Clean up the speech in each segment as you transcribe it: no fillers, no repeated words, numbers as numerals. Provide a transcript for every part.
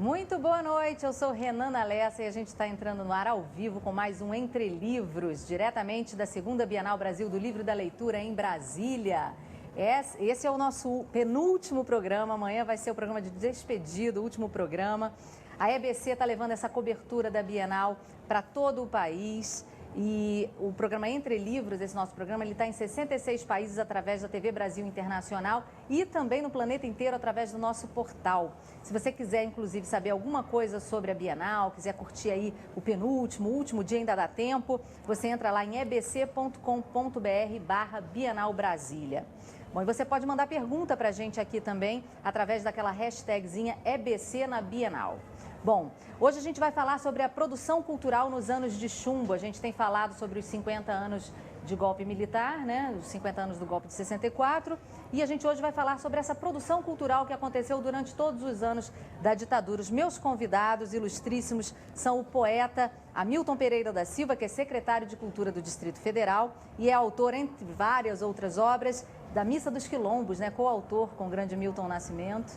Muito boa noite, eu sou Renana Lessa e a gente está entrando no ar ao vivo com mais um Entre Livros, diretamente da 2ª Bienal Brasil do Livro e da Leitura em Brasília. Esse é o nosso penúltimo programa, amanhã vai ser o programa de despedida, o último programa. A EBC está levando essa cobertura da Bienal para todo o país. E o programa Entre Livros, esse nosso programa, ele está em 66 países através da TV Brasil Internacional e também no planeta inteiro através do nosso portal. Se você quiser, inclusive, saber alguma coisa sobre a Bienal, quiser curtir aí o penúltimo, o último dia, ainda dá tempo, você entra lá em ebc.com.br/Bienal Brasília. Bom, e você pode mandar pergunta para a gente aqui também através daquela hashtagzinha EBC na Bienal. Bom, hoje a gente vai falar sobre a produção cultural nos anos de chumbo. A gente tem falado sobre os 50 anos de golpe militar, né? Os 50 anos do golpe de 64. E a gente hoje vai falar sobre essa produção cultural que aconteceu durante todos os anos da ditadura. Os meus convidados ilustríssimos são o poeta Hamilton Pereira da Silva, que é secretário de Cultura do Distrito Federal e é autor, entre várias outras obras, da Missa dos Quilombos, né? Coautor com o grande Milton Nascimento.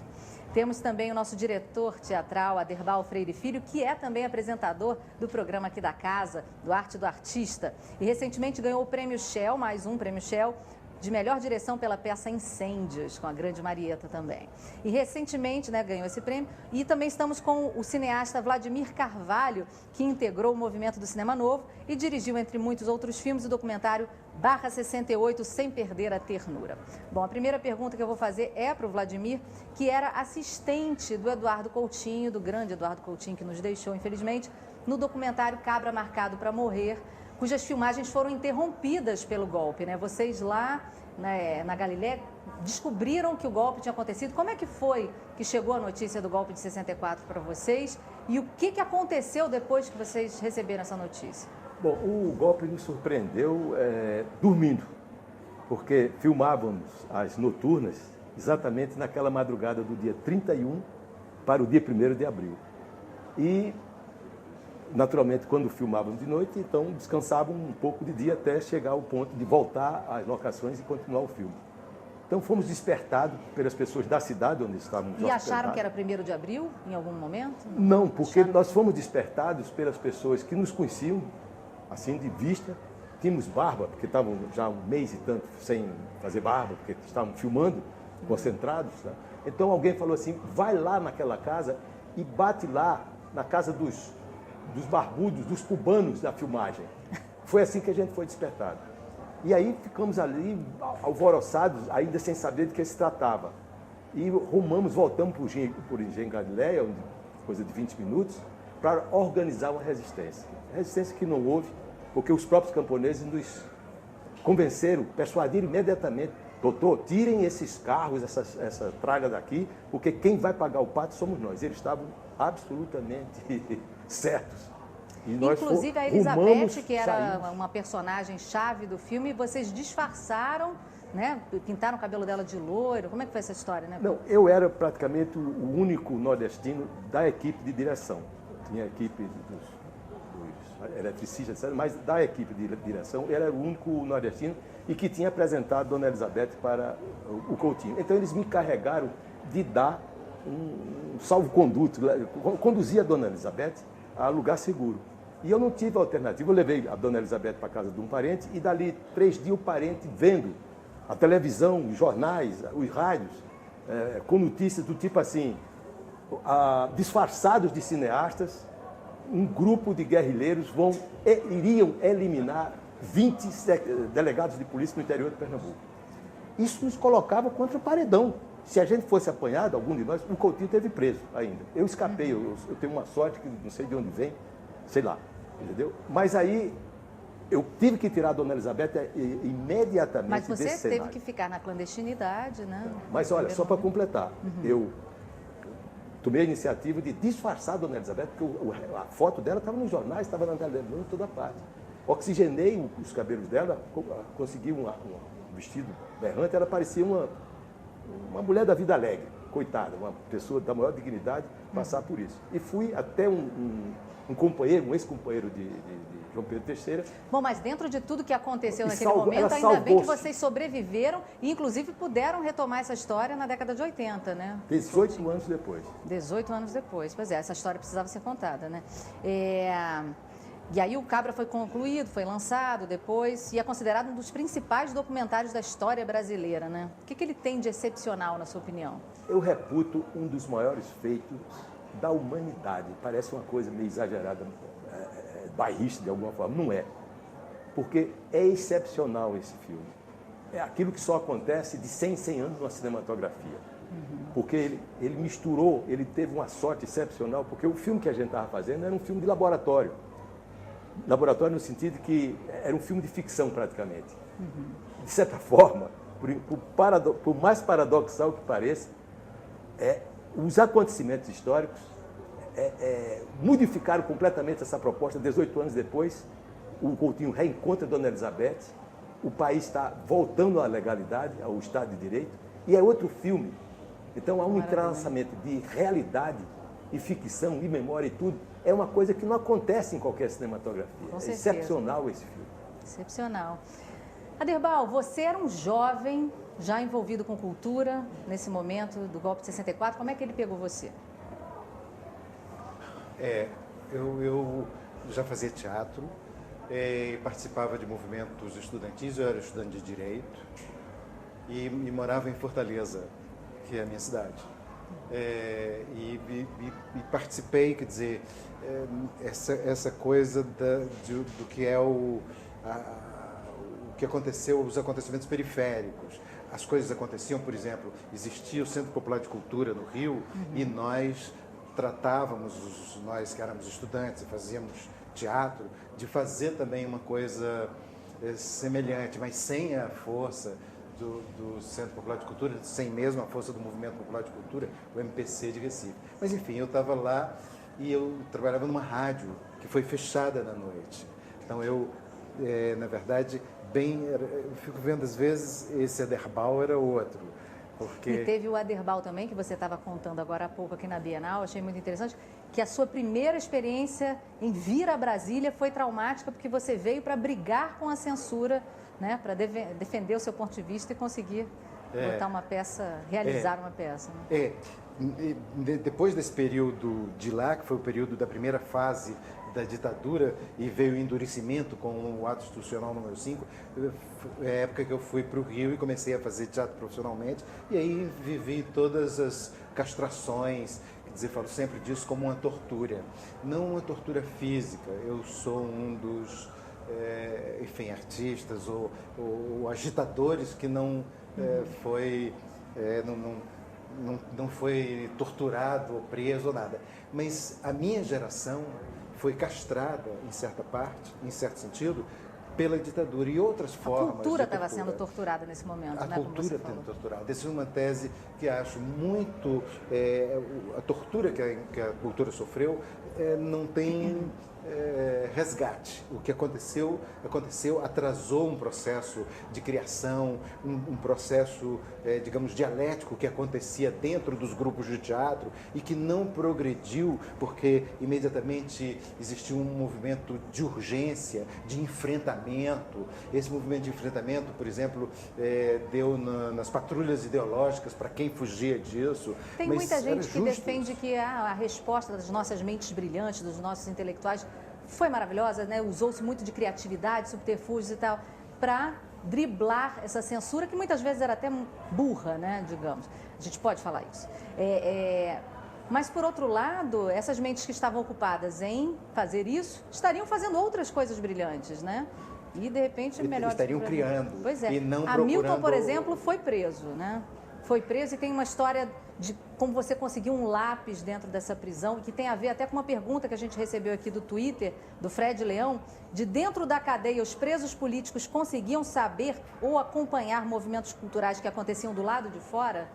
Temos também o nosso diretor teatral, Aderbal Freire Filho, que é também apresentador do programa aqui da casa, do Arte do Artista. E recentemente ganhou o Prêmio Shell, mais um Prêmio Shell, de melhor direção pela peça Incêndios, com a grande Marieta também. E recentemente, né, ganhou esse prêmio. E também estamos com o cineasta Vladimir Carvalho, que integrou o movimento do Cinema Novo e dirigiu, entre muitos outros filmes, o documentário Barra 68, Sem Perder a Ternura. Bom, a primeira pergunta que eu vou fazer é para o Vladimir, que era assistente do Eduardo Coutinho, do grande Eduardo Coutinho, que nos deixou, infelizmente, no documentário Cabra Marcado para Morrer, cujas filmagens foram interrompidas pelo golpe, né? Vocês lá, né, na Galileia descobriram que o golpe tinha acontecido. Como é que foi que chegou a notícia do golpe de 64 para vocês? E o que aconteceu depois que vocês receberam essa notícia? Bom, o golpe nos surpreendeu dormindo, porque filmávamos as noturnas exatamente naquela madrugada do dia 31 para o dia 1º de abril. E, naturalmente, quando filmávamos de noite, então descansávamos um pouco de dia até chegar ao ponto de voltar às locações e continuar o filme. Então fomos despertados pelas pessoas da cidade onde estávamos hospedados. E acharam que era 1º de abril, em algum momento? Não, porque nós fomos despertados pelas pessoas que nos conheciam, assim, de vista. Tínhamos barba, porque estavam já um mês e tanto sem fazer barba, porque estavam filmando, concentrados. Tá? Então alguém falou assim, vai lá naquela casa e bate lá na casa dos barbudos, dos cubanos da filmagem. Foi assim que a gente foi despertado. E aí ficamos ali, alvoroçados, ainda sem saber de que se tratava. E rumamos, voltamos por Engenho Galileia, coisa de 20 minutos, para organizar uma resistência. Resistência que não houve, porque os próprios camponeses nos convenceram, persuadiram imediatamente, doutor, tirem esses carros, essa tralha daqui, porque quem vai pagar o pato somos nós. Eles estavam absolutamente certos. E nós inclusive a Elizabeth, que era uma personagem-chave do filme, vocês disfarçaram, né? Pintaram o cabelo dela de loiro. Como é que foi essa história, né? Não, eu era praticamente o único nordestino da equipe de direção. Tinha a equipe dos eletricistas, mas da equipe de direção, ele era o único nordestino e que tinha apresentado Dona Elizabeth para o Coutinho. Então eles me encarregaram de dar um salvo-conduto, conduzir a Dona Elizabeth a lugar seguro. E eu não tive alternativa. Eu levei a Dona Elizabeth para a casa de um parente e dali 3 dias o parente vendo a televisão, os jornais, os rádios, com notícias do tipo assim, disfarçados de cineastas, um grupo de guerrilheiros iriam eliminar 20 delegados de polícia no interior de Pernambuco. Isso nos colocava contra o paredão. Se a gente fosse apanhado, algum de nós, o Coutinho teve preso ainda. Eu escapei, eu tenho uma sorte que não sei de onde vem, sei lá, entendeu? Mas aí eu tive que tirar a Dona Elizabeth imediatamente. Mas você desse teve cenário. que ficar na clandestinidade, né? Mas olha, só para completar, eu tomei a iniciativa de disfarçar a Dona Elizabeth, porque a foto dela estava nos jornais, estava na televisão, em toda parte. Oxigenei os cabelos dela, consegui um vestido berrante, ela parecia uma mulher da vida alegre, coitada, uma pessoa da maior dignidade passar por isso. E fui até um companheiro, um ex-companheiro de João Pedro III. Bom, mas dentro de tudo que aconteceu E naquele salvou- momento, ela ainda bem que salvou-se. vocês sobreviveram e, inclusive, puderam retomar essa história na década de 80, né? 18 anos depois. 18 anos depois. Pois é, essa história precisava ser contada, né? E aí o Cabra foi concluído, foi lançado depois e é considerado um dos principais documentários da história brasileira, né? O que ele tem de excepcional, na sua opinião? Eu reputo um dos maiores feitos da humanidade. Parece uma coisa meio exagerada, bairrista de alguma forma. Não é. Porque é excepcional esse filme. É aquilo que só acontece de 100 em 100 anos numa cinematografia. Porque ele misturou, ele teve uma sorte excepcional, porque o filme que a gente estava fazendo era um filme de laboratório. Laboratório no sentido que era um filme de ficção, praticamente. De certa forma, por mais paradoxal que pareça, os acontecimentos históricos modificaram completamente essa proposta. 18 anos depois, o Coutinho reencontra Dona Elizabeth, o país está voltando à legalidade, ao Estado de Direito, e é outro filme. Então há um entrelaçamento de realidade e ficção e memória e tudo. É uma coisa que não acontece em qualquer cinematografia. Com É certeza. excepcional esse filme. Excepcional. Aderbal, você era um jovem já envolvido com cultura nesse momento do golpe de 64. Como é que ele pegou você? Eu já fazia teatro, participava de movimentos estudantis, eu era estudante de Direito e morava em Fortaleza, que é a minha cidade. E participei, quer dizer, essa coisa do que é o que aconteceu, os acontecimentos periféricos. As coisas aconteciam, por exemplo, existia o Centro Popular de Cultura no Rio e nós tratávamos, nós que éramos estudantes e fazíamos teatro, de fazer também uma coisa semelhante, mas sem a força do Centro Popular de Cultura, sem mesmo a força do Movimento Popular de Cultura, o MPC de Recife. Mas, enfim, eu estava lá e eu trabalhava numa rádio que foi fechada na noite. Então, eu, na verdade, eu fico vendo, às vezes, esse Aderbal era outro. Porque... E teve o Aderbal também, que você estava contando agora há pouco aqui na Bienal, achei muito interessante, que a sua primeira experiência em vir a Brasília foi traumática, porque você veio para brigar com a censura, né, para defender o seu ponto de vista e conseguir botar uma peça, realizar uma peça. Né? Depois desse período de lá, que foi o período da primeira fase da ditadura e veio o endurecimento com o ato institucional número 5, é a época que eu fui para o Rio e comecei a fazer teatro profissionalmente e aí vivi todas as castrações, quer dizer, falo sempre disso como uma tortura, não uma tortura física. Eu sou um dos artistas ou agitadores que não foi torturado ou preso ou nada. Mas a minha geração foi castrada, em certa parte, em certo sentido, pela ditadura e outras formas. A cultura estava sendo torturada nesse momento, a né? cultura sendo torturada. Essa é uma tese que acho muito... a tortura que a cultura sofreu não tem resgate. O que aconteceu, atrasou um processo de criação, um processo, digamos, dialético que acontecia dentro dos grupos de teatro e que não progrediu porque imediatamente existiu um movimento de urgência, de enfrentamento. Esse movimento de enfrentamento, por exemplo, deu nas patrulhas ideológicas para quem fugia disso. Tem muita gente que defende que a resposta das nossas mentes brilhantes, dos nossos intelectuais, foi maravilhosa, né? Usou-se muito de criatividade, subterfúgios e tal, para driblar essa censura, que muitas vezes era até burra, né? Digamos. A gente pode falar isso. Mas, por outro lado, essas mentes que estavam ocupadas em fazer isso, estariam fazendo outras coisas brilhantes, né? E, de repente, melhor... Estariam criando. Pois é. E não Hamilton, por exemplo, foi preso, né? Foi preso e tem uma história de como você conseguiu um lápis dentro dessa prisão, que tem a ver até com uma pergunta que a gente recebeu aqui do Twitter, do Fred Leão, de dentro da cadeia, os presos políticos conseguiam saber ou acompanhar movimentos culturais que aconteciam do lado de fora?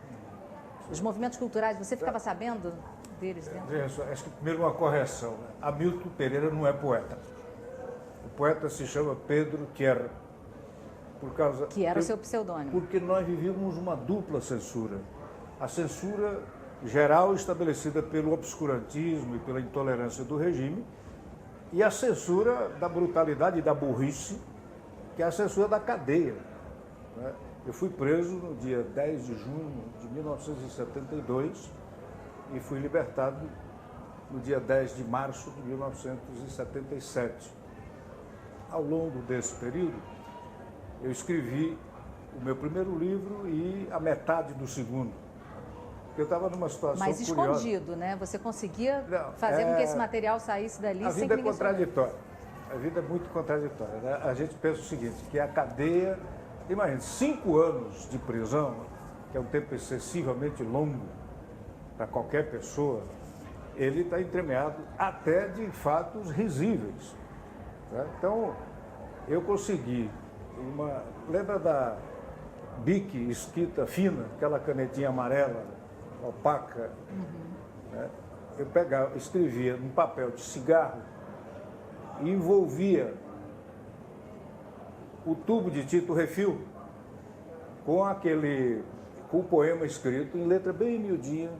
Os movimentos culturais, você ficava sabendo deles dentro? Acho que primeiro uma correção. Hamilton Pereira não é poeta. O poeta se chama Pedro Tierra. Que era o seu pseudônimo. Porque nós vivíamos uma dupla censura. A censura geral estabelecida pelo obscurantismo e pela intolerância do regime e a censura da brutalidade e da burrice, que é a censura da cadeia. Né? Eu fui preso no dia 10 de junho de 1972 e fui libertado no dia 10 de março de 1977. Ao longo desse período, eu escrevi o meu primeiro livro e a metade do segundo. Eu estava numa situação Mas curiosa. escondido, né? Você conseguia fazer com que esse material saísse dali A sem vida que é ninguém soubesse. contraditória. A vida é muito contraditória. Né? A gente pensa o seguinte, que a cadeia... Imagina, 5 anos de prisão, que é um tempo excessivamente longo para qualquer pessoa, ele está entremeado até de fatos risíveis. Né? Então, eu consegui uma... Lembra da Bic escrita fina, aquela canetinha amarela, opaca? Né? Eu pegava, escrevia num papel de cigarro e envolvia o tubo de Tito Refil com o poema escrito em letra bem miudinha.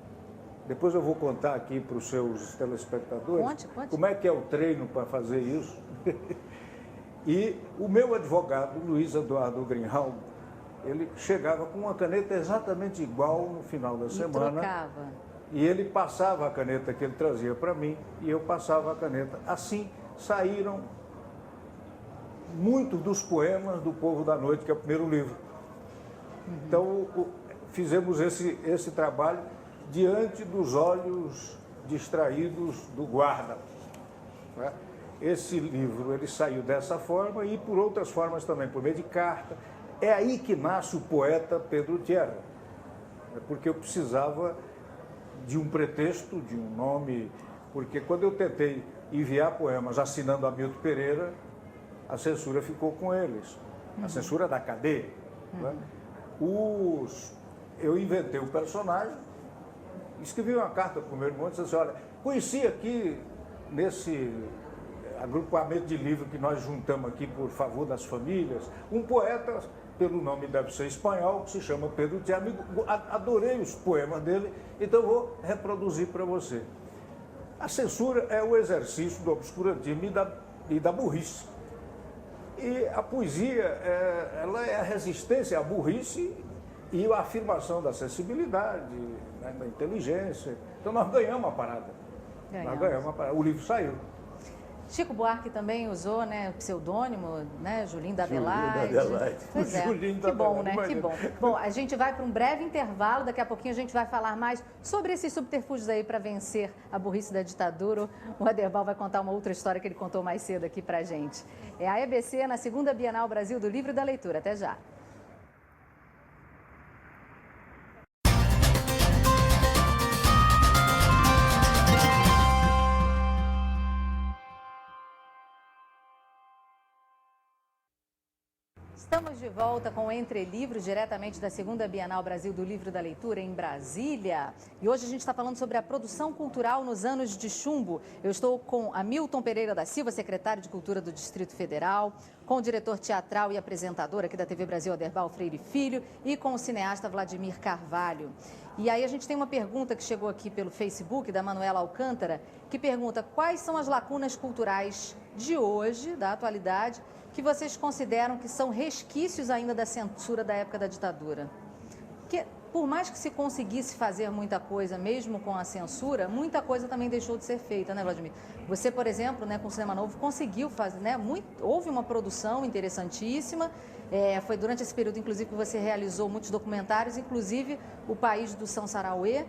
Depois eu vou contar aqui para os seus telespectadores Conte. como é que é o treino para fazer isso. E o meu advogado, Luiz Eduardo Greenhalgh, ele chegava com uma caneta exatamente igual no final da semana. Trocava. E ele passava a caneta que ele trazia para mim e eu passava a caneta. Assim saíram muitos dos poemas do Povo da Noite, que é o primeiro livro. Então, fizemos esse trabalho diante dos olhos distraídos do guarda. Né? Esse livro ele saiu dessa forma e por outras formas também, por meio de carta. É aí que nasce o poeta Pedro Tierra, porque eu precisava de um pretexto, de um nome, porque quando eu tentei enviar poemas assinando Hamilton Pereira, a censura ficou com eles, a censura da cadeia. Né? Eu inventei o personagem, escrevi uma carta para o meu irmão e disse assim, olha, conheci aqui nesse agrupamento de livros que nós juntamos aqui por favor das famílias, um poeta, pelo nome deve ser espanhol, que se chama Pedro Tierra. Adorei os poemas dele, então vou reproduzir para você. A censura é o exercício do obscurantismo e da burrice. E a poesia, ela é a resistência à burrice e a afirmação da sensibilidade, né, da inteligência. Então nós ganhamos a parada. Nós ganhamos a parada. O livro saiu. Chico Buarque também usou, né, o pseudônimo, né, Julinho da Adelaide. Pois é, que bom, né, que bom. Bom, a gente vai para um breve intervalo, daqui a pouquinho a gente vai falar mais sobre esses subterfúgios aí para vencer a burrice da ditadura. O Aderbal vai contar uma outra história que ele contou mais cedo aqui para a gente. É a EBC na segunda Bienal Brasil do Livro e da Leitura. Até já. Estamos de volta com o Entre Livros, diretamente da segunda Bienal Brasil do Livro e da Leitura, em Brasília. E hoje a gente está falando sobre a produção cultural nos anos de chumbo. Eu estou com Hamilton Pereira da Silva, secretário de Cultura do Distrito Federal, com o diretor teatral e apresentador aqui da TV Brasil, Aderbal Freire Filho, e com o cineasta Vladimir Carvalho. E aí a gente tem uma pergunta que chegou aqui pelo Facebook, da Manuela Alcântara, que pergunta quais são as lacunas culturais de hoje, da atualidade, que vocês consideram que são resquícios ainda da censura da época da ditadura? Que, por mais que se conseguisse fazer muita coisa, mesmo com a censura, muita coisa também deixou de ser feita, né, Vladimir? Você, por exemplo, né, com o Cinema Novo, conseguiu fazer, né, houve uma produção interessantíssima, foi durante esse período, inclusive, que você realizou muitos documentários, inclusive O País do São Sarauê,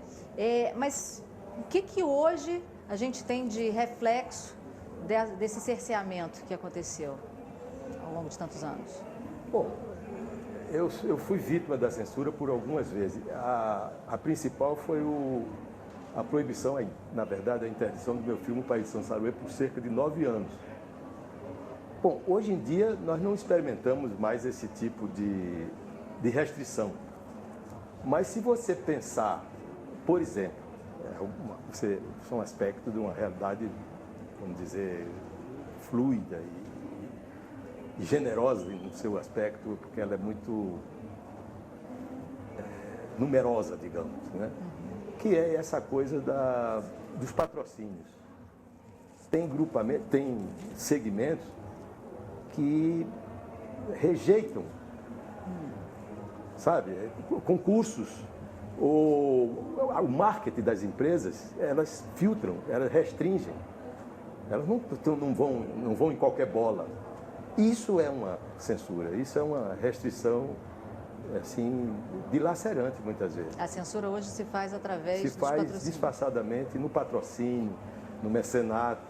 mas o que hoje a gente tem de reflexo desse cerceamento que aconteceu ao longo de tantos anos? Bom, eu fui vítima da censura por algumas vezes. A principal foi a proibição, na verdade, a interdição do meu filme O País de São Sarauê por cerca de 9 anos. Bom, hoje em dia nós não experimentamos mais esse tipo de restrição. Mas se você pensar, por exemplo, é um aspecto de uma realidade, vamos dizer, fluida e generosa no seu aspecto, porque ela é muito numerosa, digamos, né? Que é essa coisa dos patrocínios. tem segmentos que rejeitam, sabe, concursos. O marketing das empresas, elas filtram, elas restringem. Elas não vão em qualquer bola. Isso é uma censura, isso é uma restrição, assim, dilacerante muitas vezes. A censura hoje se faz através dos patrocínios. Se faz disfarçadamente no patrocínio, no mecenato.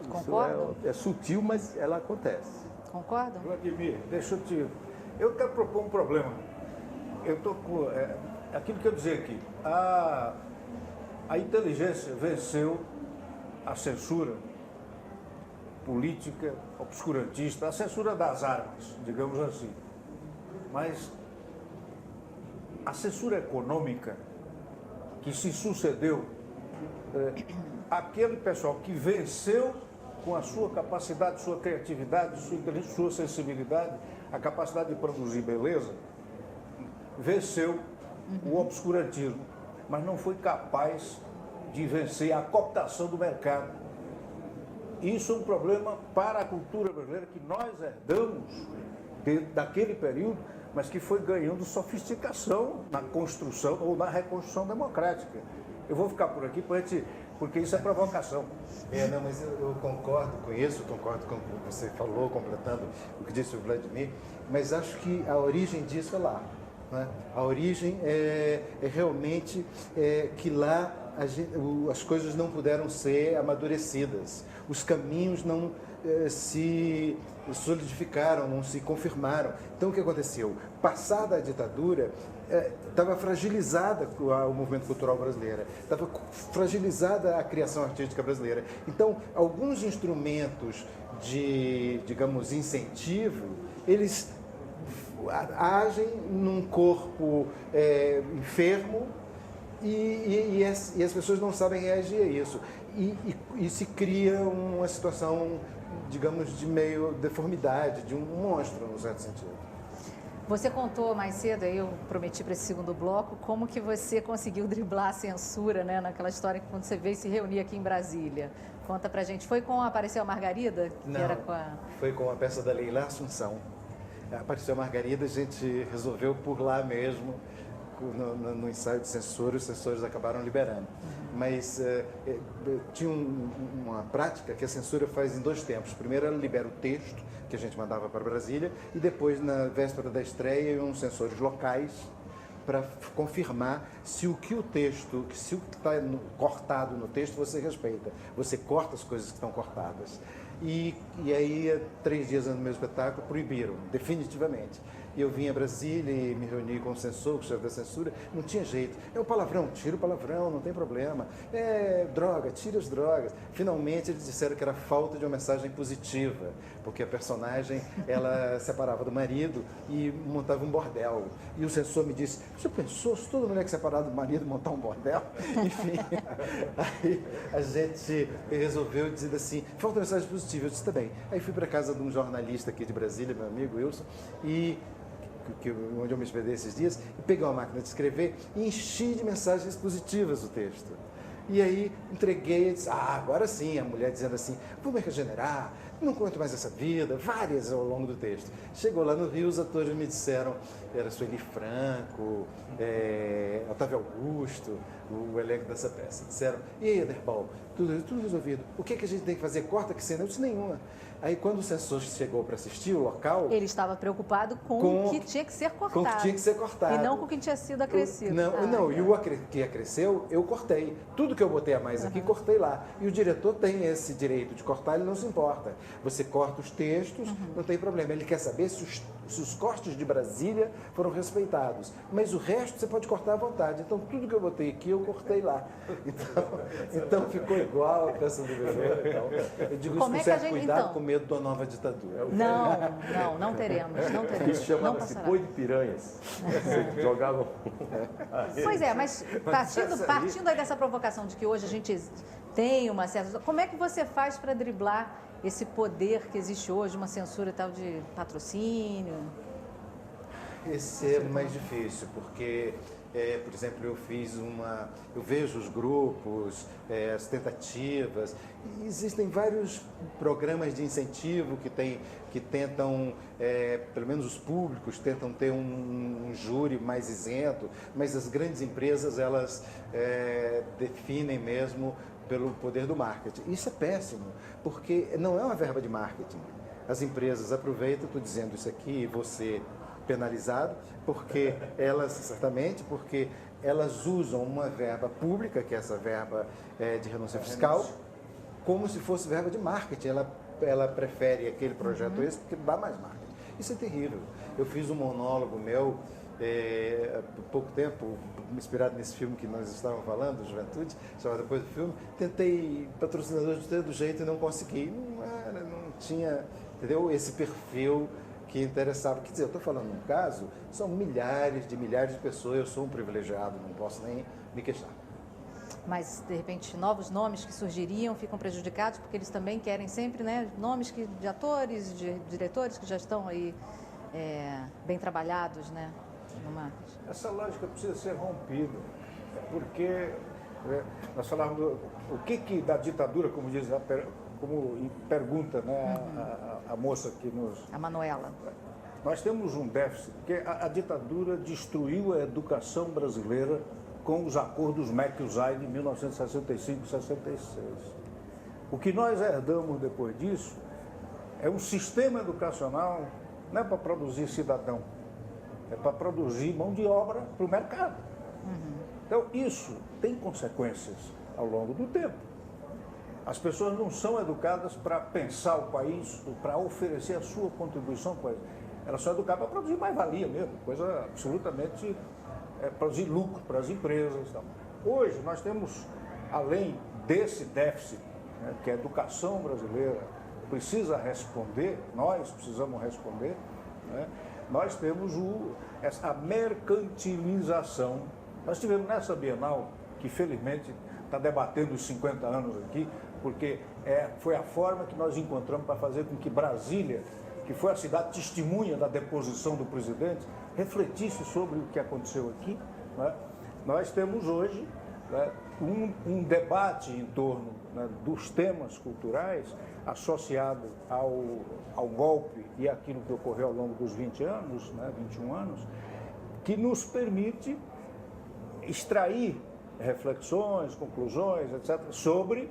Concordam? Isso é sutil, mas ela acontece. Concordam? Vladimir, eu quero propor um problema. Eu estou com aquilo que eu dizer aqui. A inteligência venceu a censura política, obscurantista, a censura das armas, digamos assim. Mas a censura econômica que se sucedeu, aquele pessoal que venceu com a sua capacidade, sua criatividade, sua inteligência, sua sensibilidade, a capacidade de produzir beleza, venceu o obscurantismo, mas não foi capaz de vencer a cooptação do mercado. Isso é um problema para a cultura brasileira que nós herdamos daquele período, mas que foi ganhando sofisticação na construção ou na reconstrução democrática. Eu vou ficar por aqui porque isso é provocação. Não, mas eu concordo com isso, concordo com o que você falou, completando o que disse o Vladimir, mas acho que a origem disso é lá. Né? A origem é realmente que lá as coisas não puderam ser amadurecidas, os caminhos não se solidificaram, não se confirmaram. Então, o que aconteceu? Passada a ditadura, estava fragilizada o movimento cultural brasileiro, estava fragilizada a criação artística brasileira. Então, alguns instrumentos de, digamos, incentivo, eles agem num corpo enfermo e as pessoas não sabem reagir a isso. E se cria uma situação, digamos, de meio deformidade, de um monstro, no certo sentido. Você contou mais cedo, eu prometi para esse segundo bloco, como que você conseguiu driblar a censura, né, naquela história que quando você veio se reunir aqui em Brasília. Conta pra gente, foi com Apareceu a Margarida? Não, foi com a peça da Leila Assunção. Apareceu a Margarida, a gente resolveu por lá mesmo, no ensaio de censura, os censores acabaram liberando. Mas tinha uma prática que a censura faz em 2 tempos. Primeiro ela libera o texto, que a gente mandava para Brasília, e depois, na véspera da estreia, iam censores locais para confirmar se o que está cortado no texto você respeita. Você corta as coisas que estão cortadas. E aí, 3 dias no meu espetáculo, proibiram, definitivamente. E eu vim a Brasília e me reuni com o censor, com o chefe da censura, não tinha jeito. É o palavrão, tira o palavrão, não tem problema. É droga, tira as drogas. Finalmente eles disseram que era falta de uma mensagem positiva, porque a personagem, ela separava do marido e montava um bordel. E o censor me disse, você pensou se toda mulher que separar do marido montar um bordel? Enfim, aí a gente resolveu dizer assim, falta mensagem positiva. Eu disse, tá bem. Aí fui para casa de um jornalista aqui de Brasília, meu amigo Wilson, onde eu me hospedei esses dias, e peguei uma máquina de escrever e enchi de mensagens positivas o texto. E aí entreguei e disse, agora sim, a mulher dizendo assim, vou me regenerar, não conto mais essa vida, várias ao longo do texto. Chegou lá no Rio, os atores me disseram, era Sueli Franco, Otávio Augusto, o elenco dessa peça, disseram, e aí, Aderbal, tudo resolvido, o que a gente tem que fazer? Corta que cena? Eu disse, nenhuma. Aí, quando o censor chegou para assistir o local... Ele estava preocupado com o que tinha que ser cortado. Com o que tinha que ser cortado. E não com o que tinha sido acrescido. E o que acresceu, eu cortei. Tudo que eu botei a mais aqui, cortei lá. E o diretor tem esse direito de cortar, ele não se importa. Você corta os textos, não tem problema. Ele quer saber se os cortes de Brasília foram respeitados. Mas o resto você pode cortar à vontade. Então, tudo que eu botei aqui, eu cortei lá. Então ficou igual a peça do bebê. Então, eu digo isso com certo cuidado, com medo da nova ditadura. Não teremos. Isso chamava-se boi de piranhas. Jogavam. Pois é, mas partindo aí dessa provocação de que hoje a gente tem uma certa... Como é que você faz para driblar esse poder que existe hoje, uma censura e tal de patrocínio? Esse é mais difícil, porque Por exemplo, eu vejo os grupos, as tentativas. E existem vários programas de incentivo que tentam, pelo menos os públicos, tentam ter um júri mais isento, mas as grandes empresas, elas definem mesmo pelo poder do marketing. Isso é péssimo, porque não é uma verba de marketing. As empresas aproveitam, estou dizendo isso aqui, e você penalizado, porque porque elas usam uma verba pública, que é essa verba de renúncia fiscal, como se fosse verba de marketing. Ela prefere aquele projeto esse porque dá mais marketing. Isso é terrível. Eu fiz um monólogo meu há pouco tempo, inspirado nesse filme que nós estávamos falando, Juventude, chamado Depois do Filme. Tentei patrocinador de todo jeito e não consegui. Não tinha, entendeu? Esse perfil que interessava. Quer dizer, eu estou falando num caso, são milhares de pessoas, eu sou um privilegiado, não posso nem me queixar. Mas, de repente, novos nomes que surgiriam ficam prejudicados, porque eles também querem sempre, né, nomes de atores, de diretores que já estão aí bem trabalhados, né, no marketing. Essa lógica precisa ser rompida, porque nós falávamos o que da ditadura, como diz como pergunta, né, a moça que nos... A Manuela. Nós temos um déficit, porque a ditadura destruiu a educação brasileira com os acordos MEC-USAID de 1965 e 66. O que nós herdamos depois disso é um sistema educacional, não é para produzir cidadão, é para produzir mão de obra para o mercado. Então, isso tem consequências ao longo do tempo. As pessoas não são educadas para pensar o país, para oferecer a sua contribuição para o país. Elas são educadas para produzir mais-valia mesmo, coisa absolutamente... produzir lucro para as empresas. Então. Hoje, nós temos, além desse déficit, né, que a educação brasileira precisa responder, nós precisamos responder, né, nós temos a mercantilização. Nós tivemos nessa Bienal, que felizmente está debatendo os 50 anos aqui, porque foi a forma que nós encontramos para fazer com que Brasília, que foi a cidade testemunha da deposição do presidente, refletisse sobre o que aconteceu aqui. Né? Nós temos hoje, né, um debate em torno, né, dos temas culturais associado ao golpe e aquilo que ocorreu ao longo dos 20 anos, né, 21 anos, que nos permite extrair reflexões, conclusões, etc., sobre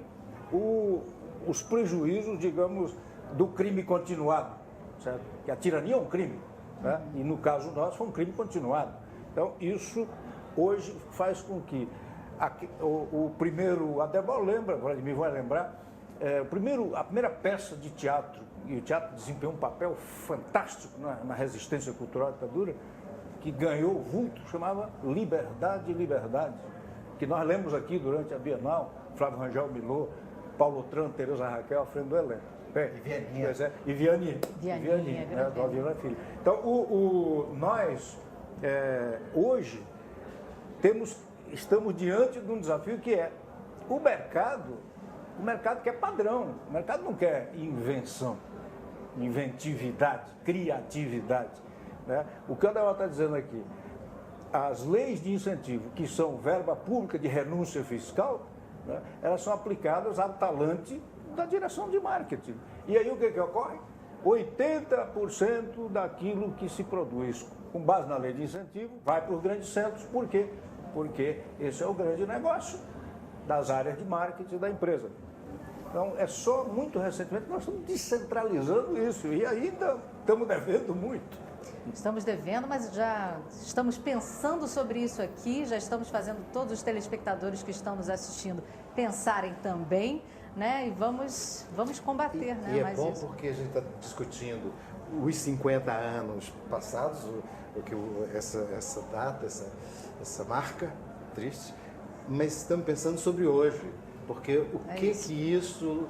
os prejuízos, digamos, do crime continuado, certo? Que a tirania é um crime, né? E no caso nosso foi um crime continuado. Então isso hoje faz com que o primeiro, até lembra, Vladimir vai lembrar, a primeira peça de teatro, e o teatro desempenhou um papel fantástico na resistência cultural à ditadura, que ganhou vulto, chamava Liberdade, Liberdade, que nós lemos aqui durante a Bienal, Flávio Rangel Milô, Paulo Otran, Tereza Raquel, à frente do elenco. E Vianney. Vianney Filho. Então, nós, hoje, estamos diante de um desafio que é o mercado quer padrão, o mercado não quer invenção, inventividade, criatividade. Né? O que o André está dizendo aqui, as leis de incentivo, que são verba pública de renúncia fiscal, né, elas são aplicadas ao talante da direção de marketing. E aí o que ocorre? 80% daquilo que se produz com base na lei de incentivo vai para os grandes centros. Por quê? Porque esse é o grande negócio das áreas de marketing da empresa. Então, é só muito recentemente que nós estamos descentralizando isso e ainda estamos devendo muito. Estamos devendo, mas já estamos pensando sobre isso aqui, já estamos fazendo todos os telespectadores que estão nos assistindo pensarem também, né? E vamos combater, né? E é bom isso. Porque a gente está discutindo os 50 anos passados, essa data, essa marca triste, mas estamos pensando sobre hoje, porque o que isso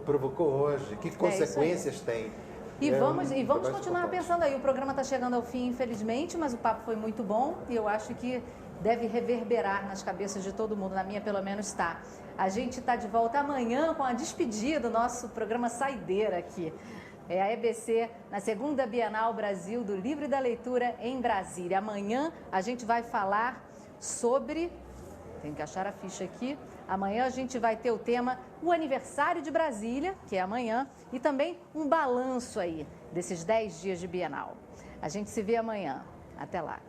provocou hoje, que consequências tem. E vamos continuar pensando aí. O programa está chegando ao fim, infelizmente, mas o papo foi muito bom e eu acho que deve reverberar nas cabeças de todo mundo. Na minha, pelo menos, está. A gente está de volta amanhã com a despedida do nosso programa Saideira aqui. É a EBC na segunda Bienal Brasil do Livro e da Leitura em Brasília. Amanhã a gente vai falar sobre... Tenho que achar a ficha aqui. Amanhã a gente vai ter o tema o aniversário de Brasília, que é amanhã, e também um balanço aí desses 10 dias de Bienal. A gente se vê amanhã. Até lá.